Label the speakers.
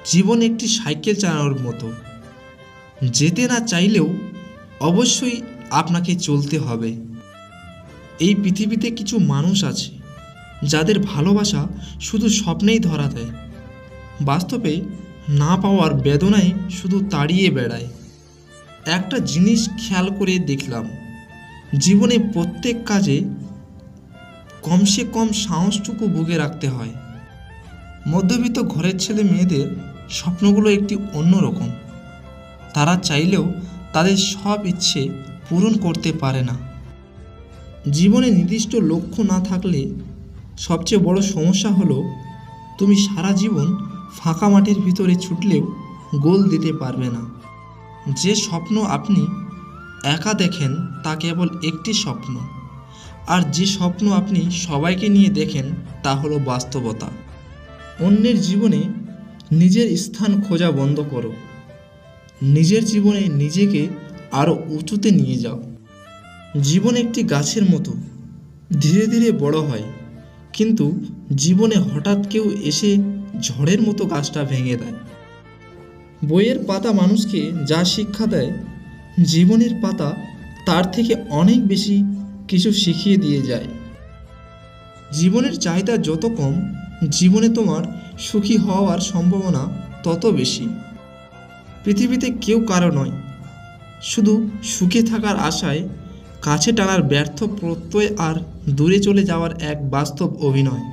Speaker 1: জীবন একটি সাইকেল চালানোর মতো, যেতে না চাইলেও অবশ্যই আপনাকে চলতে হবে। এই পৃথিবীতে কিছু মানুষ আছে যাদের ভালোবাসা শুধু স্বপ্নেই ধরা দেয়, বাস্তবে না পাওয়ার বেদনায় শুধু তাড়িয়ে বেড়ায়। একটা জিনিস খেয়াল করে দেখলাম, জীবনে প্রত্যেক কাজে কমসে কম সাহসটুকু বুকে রাখতে হয়। মধ্যবিত্ত ঘরের ছেলে মেয়েদের স্বপ্নগুলো একটি অন্যরকম। তারা চাইলেও তাদের সব ইচ্ছে পূরণ করতে পারে না। জীবনে নির্দিষ্ট লক্ষ্য না থাকলে সবচেয়ে বড় সমস্যা হলো তুমি সারা জীবন ফাঁকা মাঠের ভিতরে ছুটলেও গোল দিতে পারবে না। যে স্বপ্ন আপনি একা দেখেন তা কেবল একটি স্বপ্ন, আর যে স্বপ্ন আপনি সবাইকে নিয়ে দেখেন তা হলো বাস্তবতা। অন্যের জীবনে নিজের স্থান খোঁজা বন্ধ করো, নিজের জীবনে নিজেকে আরও উঁচুতে নিয়ে যাও। জীবন একটি গাছের মতো, ধীরে ধীরে বড় হয়, কিন্তু জীবনে হঠাৎ কেউ এসে ঝড়ের মতো গাছটা ভেঙে দেয়। বইয়ের পাতা মানুষকে যা শিক্ষা দেয়, জীবনের পাতা তার থেকে অনেক বেশি কিছু শিখিয়ে দিয়ে যায়। জীবনের চাহিদা যত কম, জীবনে তোমার সুখী হওয়ার সম্ভাবনা তত বেশি। পৃথিবীতে কেউ কারো নয়, শুধু সুখে থাকার আশায় কাছে টানার ব্যর্থ প্রত্যয় আর দূরে চলে যাওয়ার এক বাস্তব অভিনয়।